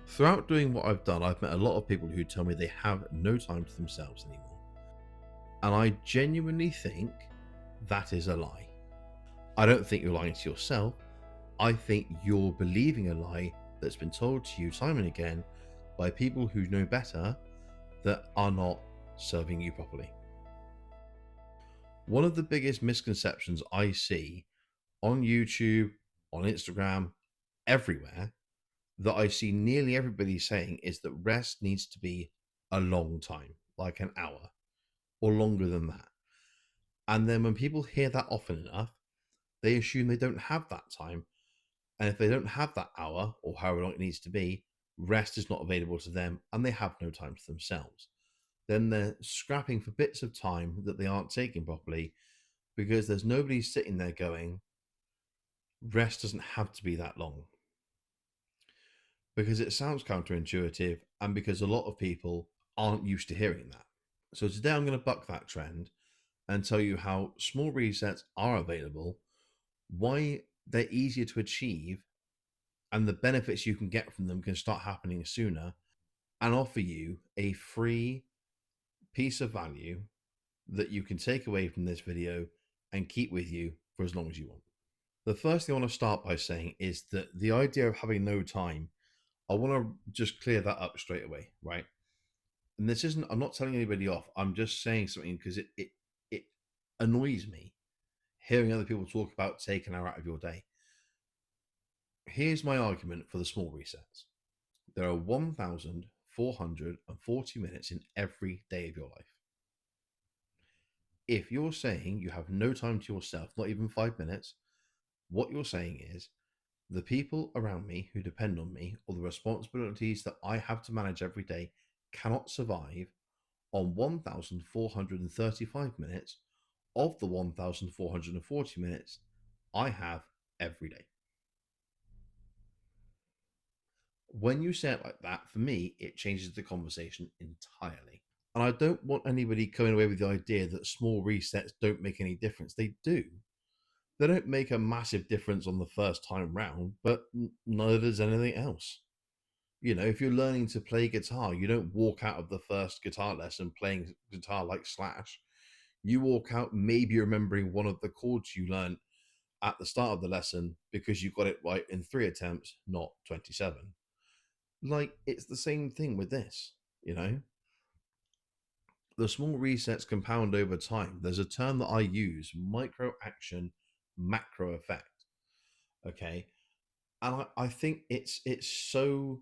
Throughout doing what I've done, I've met a lot of people who tell me they have no time to themselves anymore. And I genuinely think that is a lie. I don't think you're lying to yourself. I think you're believing a lie that's been told to you time and again by people who know better that are not serving you properly. One of the biggest misconceptions I see on YouTube, on Instagram, everywhere, that I see nearly everybody saying is that rest needs to be a long time, like an hour or longer than that. And then when people hear that often enough, they assume they don't have that time. And if they don't have that hour or however long it needs to be, rest is not available to them and they have no time to themselves. Then they're scrapping for bits of time that they aren't taking properly because there's nobody sitting there going, rest doesn't have to be that long. Because it sounds counterintuitive and because a lot of people aren't used to hearing that. So today I'm going to buck that trend and tell you how small resets are available, why they're easier to achieve, and the benefits you can get from them can start happening sooner, and offer you a free piece of value that you can take away from this video and keep with you for as long as you want. The first thing I want to start by saying is that the idea of having no time, I want to just clear that up straight away, right? And this isn't, I'm not telling anybody off. I'm just saying something because it annoys me hearing other people talk about taking an hour out of your day. Here's my argument for the small resets. There are 1,440 minutes in every day of your life. If you're saying you have no time to yourself, not even 5 minutes, what you're saying is the people around me who depend on me or the responsibilities that I have to manage every day cannot survive on 1,435 minutes of the 1,440 minutes I have every day. When you say it like that, for me, it changes the conversation entirely. And I don't want anybody coming away with the idea that small resets don't make any difference. They do. They don't make a massive difference on the first time round, but neither does anything else. You know, if you're learning to play guitar, you don't walk out of the first guitar lesson playing guitar like Slash. You walk out maybe remembering one of the chords you learned at the start of the lesson because you got it right in 3 attempts, not 27. Like, it's the same thing with this, you know? The small resets compound over time. There's a term that I use, micro action, macro effect. Okay. And I think it's so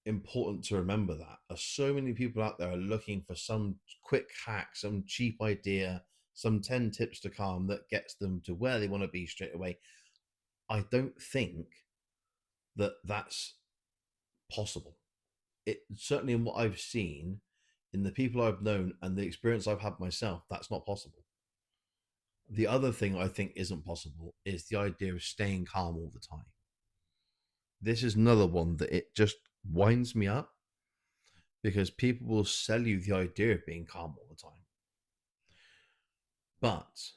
important to remember that. As so many people out there are looking for some quick hack, some cheap idea, some 10 tips to calm that gets them to where they want to be straight away. I don't think that that's possible. It certainly, in what I've seen, in the people I've known and the experience I've had myself, that's not possible. The other thing I think isn't possible is the idea of staying calm all the time. This is another one that it just winds me up because people will sell you the idea of being calm all the time. But,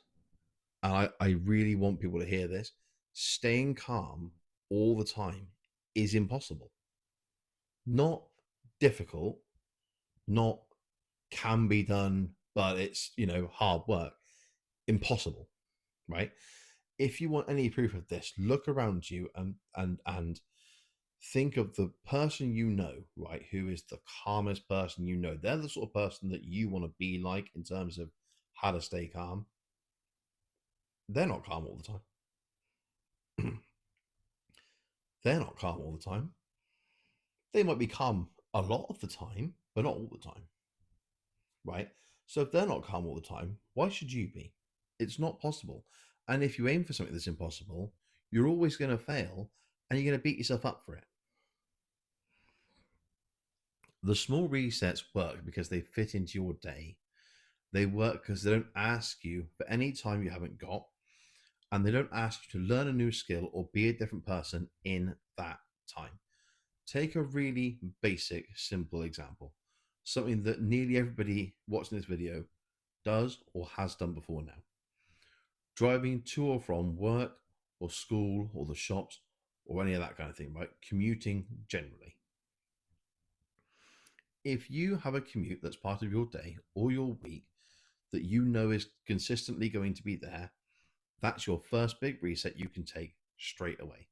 and I really want people to hear this, staying calm all the time is impossible. Not difficult, not can be done, but it's, hard work. Impossible, right? If you want any proof of this, look around you and think of the person you know, right, who is the calmest person you know. They're the sort of person that you want to be like in terms of how to stay calm. They're not calm all the time. They're not calm all the time. They might be calm a lot of the time, but not all the time, right? So if they're not calm all the time, why should you be? It's not possible. And if you aim for something that's impossible, you're always going to fail and you're going to beat yourself up for it. The small resets work because they fit into your day. They work because they don't ask you for any time you haven't got, and they don't ask you to learn a new skill or be a different person in that time. Take a really basic, simple example. Something that nearly everybody watching this video does or has done before now. Driving to or from work or school or the shops or any of that kind of thing, right? Commuting generally. If you have a commute that's part of your day or your week that you know is consistently going to be there, that's your first big reset you can take straight away.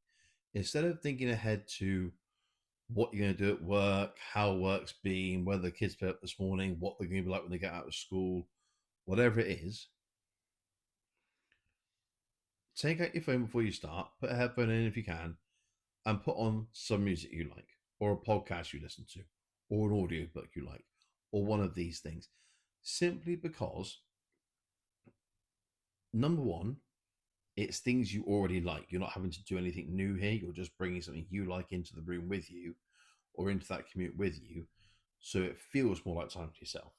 Instead of thinking ahead to what you're going to do at work, how work's been, whether the kids play up this morning, what they're going to be like when they get out of school, whatever it is, take out your phone before you start, put a headphone in if you can, and put on some music you like, or a podcast you listen to, or an audiobook you like, or one of these things. Simply because, number one, it's things you already like. You're not having to do anything new here. You're just bringing something you like into the room with you or into that commute with you. So it feels more like time to yourself.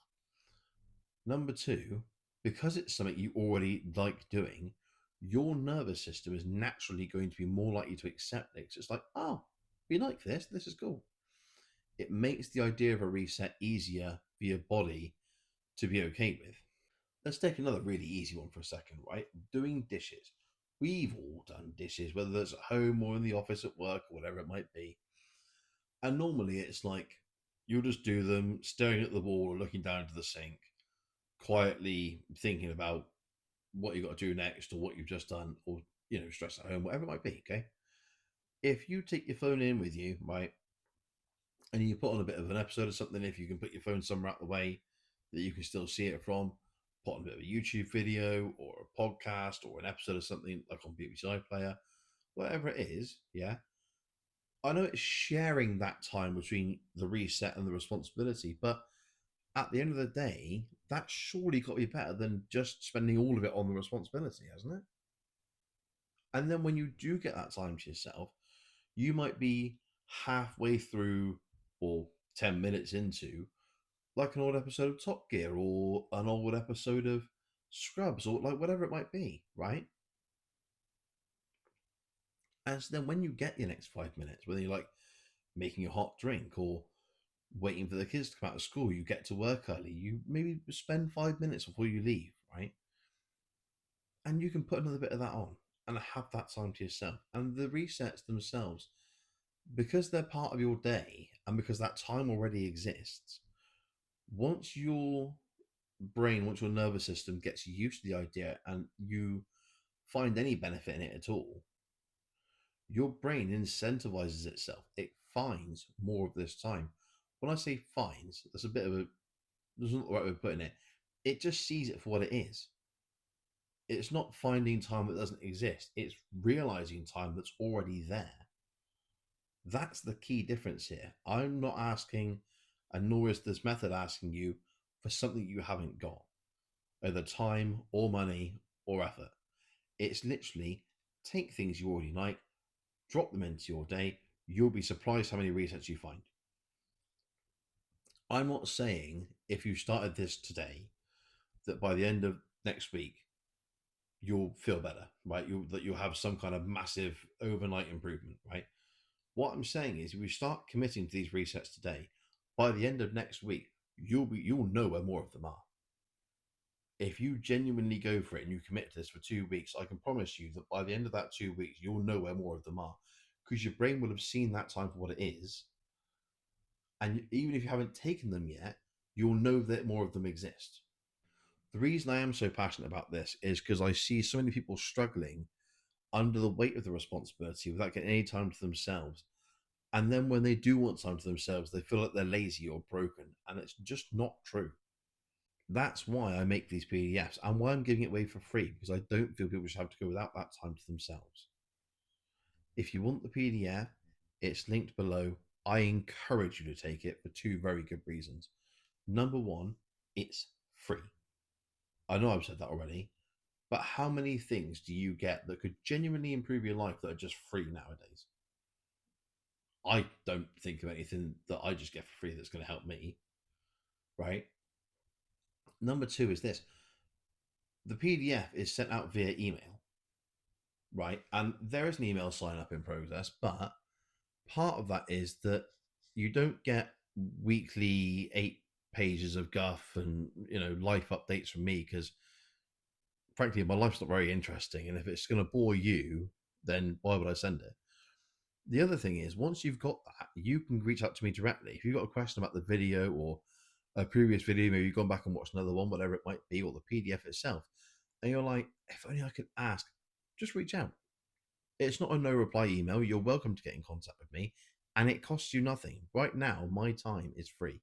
Number two, because it's something you already like doing, your nervous system is naturally going to be more likely to accept it. So it's like, oh, we like this. This is cool. It makes the idea of a reset easier for your body to be okay with. Let's take another really easy one for a second, right? Doing dishes. We've all done dishes, whether that's at home or in the office at work or whatever it might be. And normally it's like you'll just do them staring at the wall or looking down into the sink, quietly thinking about what you got to do next or what you've just done or, stress at home, whatever it might be. Okay. If you take your phone in with you, right, and you put on a bit of an episode of something, if you can put your phone somewhere out the way that you can still see it from, put on a bit of a YouTube video or a podcast or an episode of something like on BBC iPlayer, whatever it is, yeah. I know it's sharing that time between the reset and the responsibility, but at the end of the day, that's surely got to be better than just spending all of it on the responsibility, hasn't it? And then when you do get that time to yourself, you might be halfway through or 10 minutes into like an old episode of Top Gear or an old episode of Scrubs or like whatever it might be, right? And so then when you get your next 5 minutes, whether you're like making a hot drink or waiting for the kids to come out of school, you get to work early, you maybe spend 5 minutes before you leave, right? And you can put another bit of that on and have that time to yourself. And the resets themselves, because they're part of your day and because that time already exists, once your once your nervous system gets used to the idea and you find any benefit in it at all, your brain incentivizes itself. It finds more of this time. When I say finds, that's a bit of a, there's not the right way of putting it. It just sees it for what it is. It's not finding time that doesn't exist. It's realizing time that's already there. That's the key difference here. I'm not asking, and nor is this method asking you for something you haven't got, either time or money or effort. It's literally take things you already like, drop them into your day. You'll be surprised how many resets you find. I'm not saying if you started this today that by the end of next week you'll feel better, right? That you'll have some kind of massive overnight improvement, right? What I'm saying is, if you start committing to these resets today, by the end of next week, you'll know where more of them are. If you genuinely go for it and you commit to this for 2 weeks, I can promise you that by the end of that 2 weeks, you'll know where more of them are because your brain will have seen that time for what it is. And even if you haven't taken them yet, you'll know that more of them exist. The reason I am so passionate about this is because I see so many people struggling under the weight of the responsibility without getting any time to themselves. And then when they do want time to themselves, they feel like they're lazy or broken. And it's just not true. That's why I make these PDFs and why I'm giving it away for free, because I don't feel people should have to go without that time to themselves. If you want the PDF, it's linked below. I encourage you to take it for two very good reasons. Number one, it's free. I know I've said that already, but how many things do you get that could genuinely improve your life that are just free nowadays? I don't think of anything that I just get for free that's going to help me, right? Number two is this: the PDF is sent out via email, right? And there is an email sign up in progress, but part of that is that you don't get weekly 8 pages of guff and life updates from me because frankly my life's not very interesting, and if it's going to bore you, then why would I send it? The other thing is, once you've got that, you can reach out to me directly. If you've got a question about the video or a previous video, maybe you've gone back and watched another one, whatever it might be, or the PDF itself, and you're like, if only I could ask, just reach out. It's not a no reply email. You're welcome to get in contact with me, and it costs you nothing. Right now, my time is free.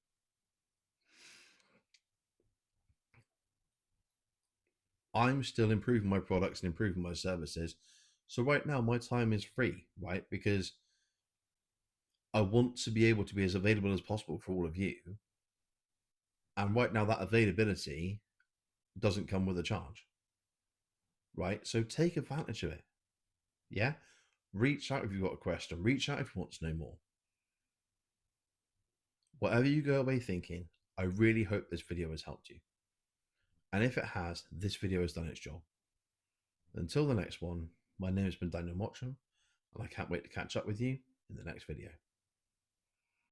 I'm still improving my products and improving my services. So right now, my time is free, right? Because I want to be able to be as available as possible for all of you. And right now, that availability doesn't come with a charge, right? So take advantage of it. Yeah. Reach out if you've got a question. Reach out if you want to know more. Whatever you go away thinking, I really hope this video has helped you. And if it has, this video has done its job. Until the next one, my name has been Daniel Mottram, and I can't wait to catch up with you in the next video.